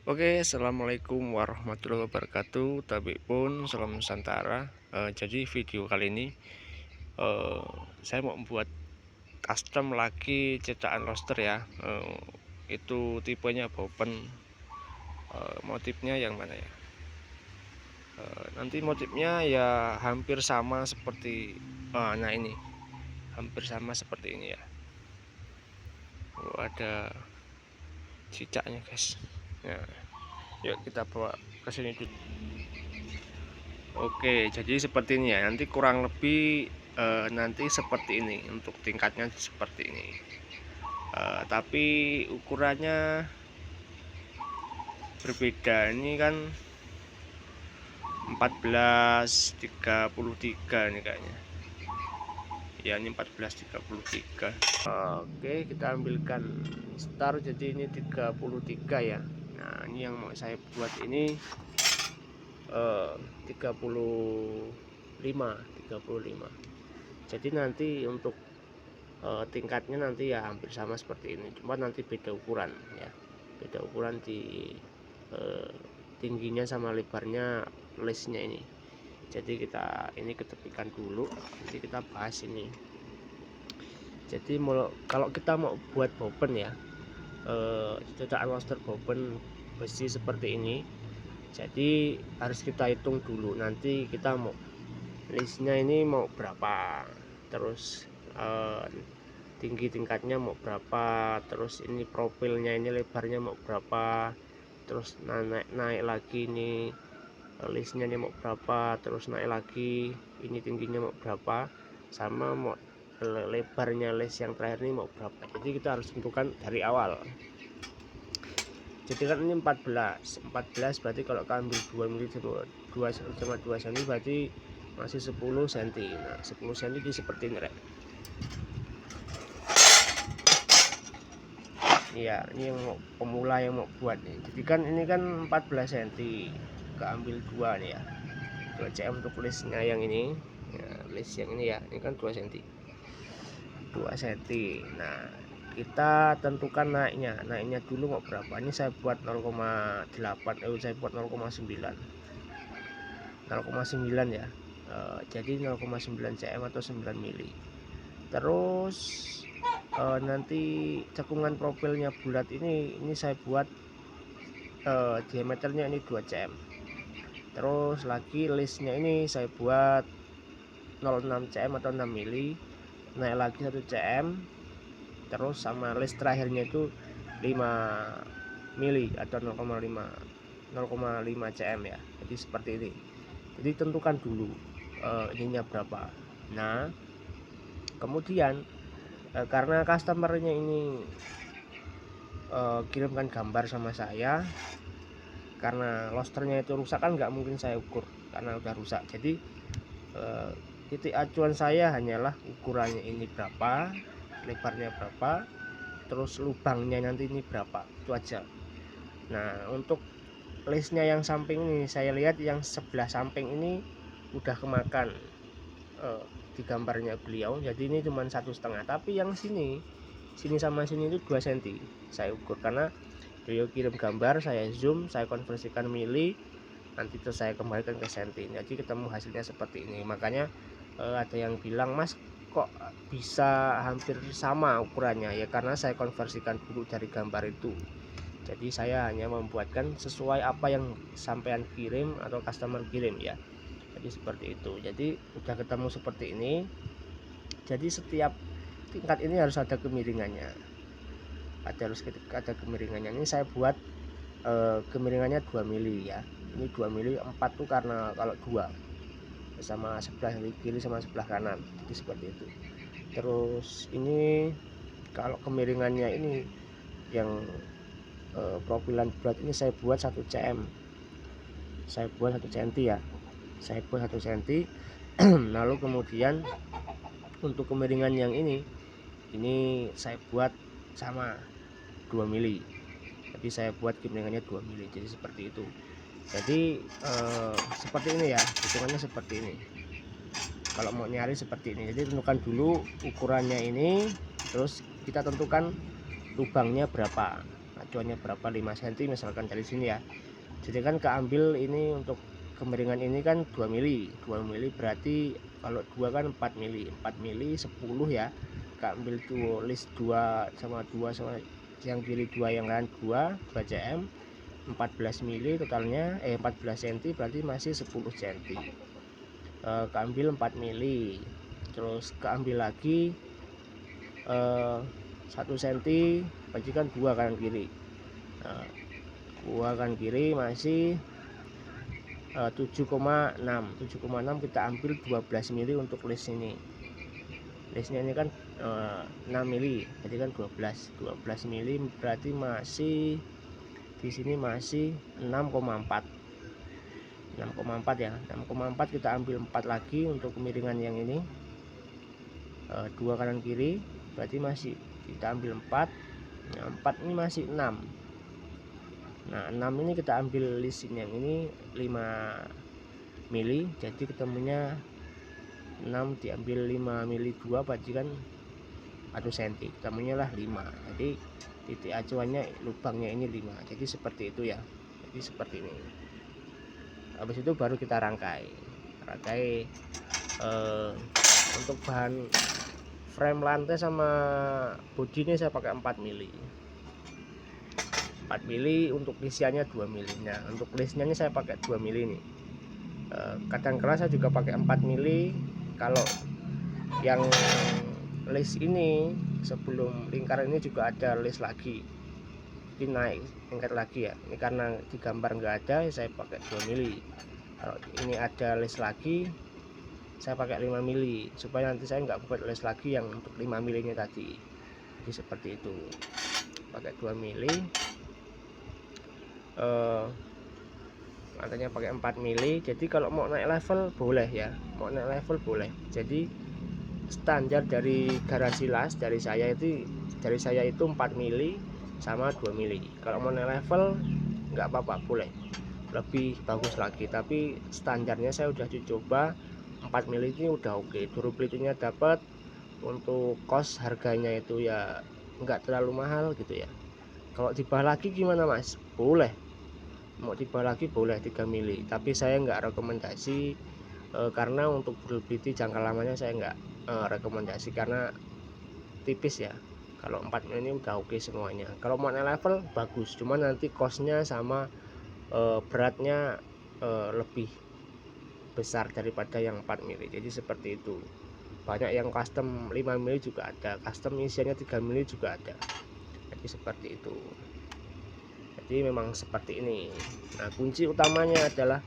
Oke, assalamualaikum warahmatullahi wabarakatuh. Tapi pun salam Nusantara. Jadi video kali ini eh, saya mau membuat custom lagi cetakan roster ya. Itu tipenya bopen. Motifnya yang mana ya? Nanti motifnya ya hampir sama seperti nah ini, hampir sama seperti ini ya. Ada cicaknya guys. Nah, yuk kita bawa ke sini dulu. Oke, jadi seperti ini ya. Nanti kurang lebih nanti seperti ini untuk tingkatnya seperti ini. Tapi ukurannya berbeda. Ini kan 1433 nih kayaknya. Ya, ini 1433. Oke, kita ambilkan star. Jadi ini 33 ya. Nah, ini yang mau saya buat ini 35. Jadi nanti untuk tingkatnya nanti ya hampir sama seperti ini, cuma nanti beda ukuran ya, beda ukuran di tingginya sama lebarnya listnya ini. Jadi kita ini ketepikan dulu, nanti kita bahas ini. Jadi kalau kita mau buat boben ya, cetakan roster boben besi seperti ini, jadi harus kita hitung dulu nanti kita mau listnya ini mau berapa, terus tinggi tingkatnya mau berapa, terus ini profilnya ini lebarnya mau berapa, terus naik lagi ini listnya ini mau berapa, terus naik lagi ini tingginya mau berapa, sama mau lebarnya list yang terakhir ini mau berapa. Jadi kita harus tentukan dari awal. Jadi kan ini 14 berarti kalau kita ambil 2 mili 2,2 cm berarti masih 10 cm. Nah 10 cm ini seperti ini rek. Iya, ini yang mau pemula yang mau buat nih. Jadi kan ini kan 14 cm, kita ambil 2 nih ya, 2 cm untuk listnya yang ini ya, list yang ini ya, ini kan 2 cm 2 cm. Nah kita tentukan naiknya dulu mau berapa. Ini saya buat 0,8, saya buat 0,9 ya. Jadi 0,9 cm atau 9 mili. Terus nanti cekungan profilnya bulat ini saya buat diameternya ini 2 cm. Terus lagi listnya ini saya buat 0,6 cm atau 6 mili, naik lagi 1 cm, terus sama list terakhirnya itu 5 mili atau 0,5 cm ya. Jadi seperti ini. Jadi tentukan dulu ininya berapa. Nah kemudian karena customernya ini kirimkan gambar sama saya, karena losternya itu rusak kan nggak mungkin saya ukur karena udah rusak. Jadi titik acuan saya hanyalah ukurannya ini berapa, lebarnya berapa, terus lubangnya nanti ini berapa, itu aja. Nah untuk listnya yang samping ini saya lihat yang sebelah samping ini udah kemakan di gambarnya beliau, jadi ini cuma 1,5, tapi yang sini sama sini itu 2 cm saya ukur karena beliau kirim gambar, saya zoom, saya konversikan mili, nanti terus saya kembalikan ke senti. Jadi ketemu hasilnya seperti ini. Makanya ada yang bilang, Mas kok bisa hampir sama ukurannya ya, karena saya konversikan dulu dari gambar itu. Jadi saya hanya membuatkan sesuai apa yang sampean kirim atau customer kirim ya. Jadi seperti itu. Jadi udah ketemu seperti ini. Jadi setiap tingkat ini harus ada kemiringannya, harus ada kemiringannya. Ini saya buat kemiringannya 2 mili ya. Ini 2 mili 4 tuh karena kalau 2 sama sebelah kiri sama sebelah kanan, jadi seperti itu. Terus ini kalau kemiringannya ini yang profilan berat ini saya buat 1 cm, saya buat 1 cm ya, saya buat 1 cm. Lalu kemudian untuk kemiringan yang ini saya buat sama 2 mili. Jadi saya buat kemiringannya 2 mili. Jadi seperti itu. Jadi seperti ini ya, hitungannya seperti ini. Kalau mau nyari seperti ini, jadi tentukan dulu ukurannya ini, terus kita tentukan lubangnya berapa. Nah, acuannya berapa, 5 cm misalkan dari sini ya. Jadi kan keambil ini untuk kemiringan ini kan 2 mili berarti kalau 2 kan 4 mili 10 ya, keambil tulis 2 sama 2 sama yang kiri 2 yang kanan 2 cm, 14 mili totalnya 14 cm berarti masih 10 cm. Keambil 4 mili, terus keambil lagi 1 cm bagikan 2 kanan kiri. 2 kanan kiri masih 7,6 kita ambil 12 mili untuk list ini. Listnya ini kan 6 mili jadi kan 12 mili berarti masih di sini masih 6,4 ya. 6,4 kita ambil 4 lagi untuk kemiringan yang ini, 2 kanan kiri berarti masih kita ambil 4. Nah, 4 ini masih 6. Nah 6 ini kita ambil list yang ini 5 mili jadi ketemunya 6 diambil 5 mili 2 berarti kan 1 cm, ketemunya lah 5. Jadi titik acuannya lubangnya ini 5. Jadi seperti itu ya. Jadi seperti ini. Habis itu baru kita rangkai untuk bahan frame lantai sama bodi ini saya pakai 4 mili. 4 mili untuk isiannya 2 mili. Nah untuk listnya ini saya pakai 2 mili nih. Kadang kala saya juga pakai 4 mili. Kalau yang list ini sebelum lingkar ini juga ada list lagi, ini naik tingkat lagi ya. Ini karena di gambar nggak ada saya pakai 2 mili. Kalau ini ada list lagi saya pakai 5 mili supaya nanti saya nggak buat list lagi yang untuk 5 milinya tadi. Jadi seperti itu, pakai 2 mili. Lantainya pakai 4 mili. Jadi kalau mau naik level boleh ya, mau naik level boleh. Jadi standar dari garasi las dari saya itu 4 mili sama 2 mili. Kalau mau naik level nggak apa-apa, boleh lebih bagus lagi, tapi standarnya saya udah dicoba 4 mili ini udah oke. Durability-nya dapat, untuk kos harganya itu ya nggak terlalu mahal gitu ya. Kalau dibah lagi gimana mas? Boleh, mau dibah lagi boleh 3 mili, tapi saya nggak rekomendasi karena untuk durability jangka lamanya saya nggak rekomendasi karena tipis ya. Kalau 4 mili ini udah oke semuanya. Kalau mau naik level bagus, cuman nanti kosnya sama beratnya lebih besar daripada yang 4 mili. Jadi seperti itu. Banyak yang custom 5 mili juga ada, custom isiannya 3 mili juga ada. Jadi seperti itu. Jadi memang seperti ini. Nah kunci utamanya adalah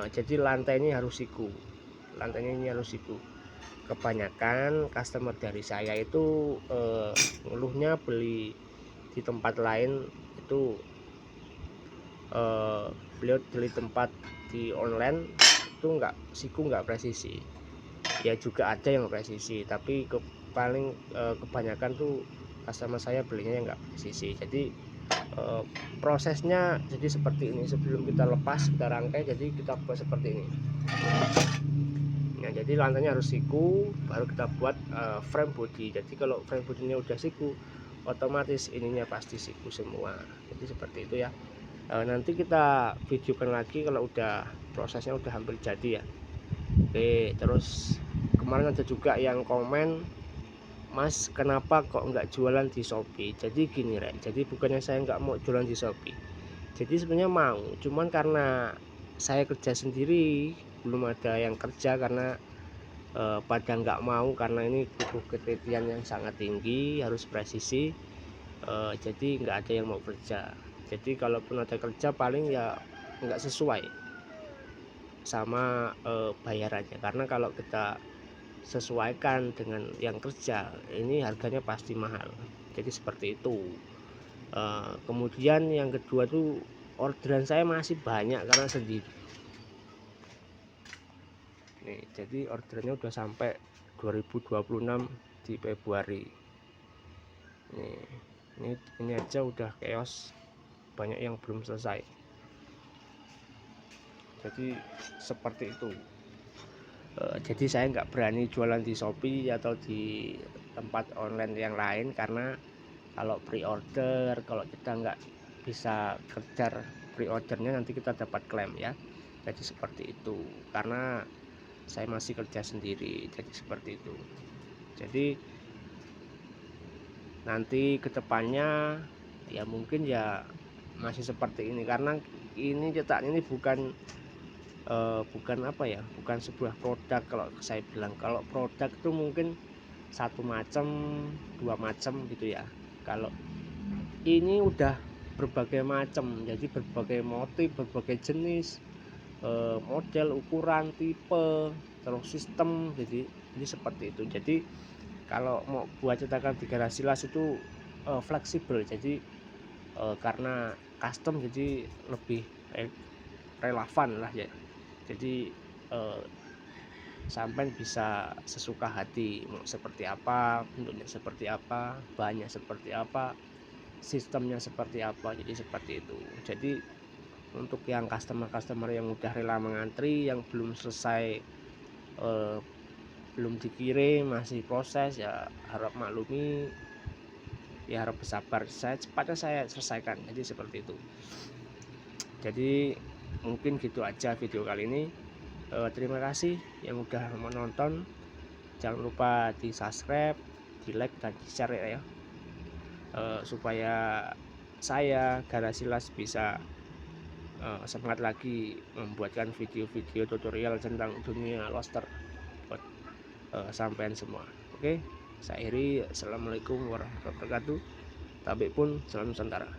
jadi lantai ini harus siku. Lantainya ini harus siku. Kebanyakan customer dari saya itu ngeluhnya beli di tempat lain itu beliau beli tempat di online itu siku nggak presisi. Ya juga ada yang presisi, tapi paling kebanyakan tuh customer saya belinya yang nggak presisi. Jadi prosesnya jadi seperti ini. Sebelum kita lepas kita rangkai, jadi kita buat seperti ini. Nah jadi lantainya harus siku, baru kita buat frame body. Jadi kalau frame bodinya udah siku, otomatis ininya pasti siku semua. Jadi seperti itu ya. Nanti kita videokan lagi kalau udah prosesnya udah hampir jadi ya. Oke, terus kemarin ada juga yang komen, Mas kenapa kok nggak jualan di Shopee? Jadi gini Rek, jadi bukannya saya nggak mau jualan di Shopee, jadi sebenarnya mau, cuman karena saya kerja sendiri belum ada yang kerja karena pada nggak mau, karena ini butuh ketelitian yang sangat tinggi, harus presisi, jadi nggak ada yang mau kerja. Jadi kalaupun ada kerja paling ya nggak sesuai sama bayarannya, karena kalau kita sesuaikan dengan yang kerja ini harganya pasti mahal. Jadi seperti itu. Kemudian yang kedua tuh orderan saya masih banyak karena sendiri nih, jadi orderannya udah sampai 2026 di Februari nih. Ini aja udah chaos, banyak yang belum selesai. Jadi seperti itu. Jadi saya nggak berani jualan di Shopee atau di tempat online yang lain karena kalau pre-order, kalau kita nggak bisa kejar pre-ordernya nanti kita dapat klaim ya. Jadi seperti itu, karena saya masih kerja sendiri, jadi seperti itu. Jadi nanti kedepannya ya mungkin ya masih seperti ini, karena ini cetaknya ini bukan apa ya, bukan sebuah produk. Kalau saya bilang, kalau produk itu mungkin satu macam, dua macam gitu ya. Kalau ini udah berbagai macam, jadi berbagai motif, berbagai jenis, model, ukuran, tipe, terus sistem. Jadi ini seperti itu. Jadi kalau mau buat cetakan di Garasi Las itu fleksibel, jadi karena custom jadi lebih relevan lah ya. Jadi sampai bisa sesuka hati, mau seperti apa, bentuknya seperti apa, bahannya seperti apa, sistemnya seperti apa. Jadi seperti itu. Jadi untuk yang customer yang udah rela mengantri, yang belum selesai, belum dikirim, masih proses, ya harap maklumi, ya harap bersabar, cepatnya saya selesaikan. Jadi seperti itu. Jadi mungkin gitu aja video kali ini. Terima kasih yang udah menonton. Jangan lupa di subscribe, di like, dan di share ya, supaya saya Garasi Las bisa semangat lagi membuatkan video-video tutorial tentang dunia lobster buat sampean semua. Oke, saya akhiri. Assalamualaikum warahmatullahi wabarakatuh. Tabik pun, salam Nusantara.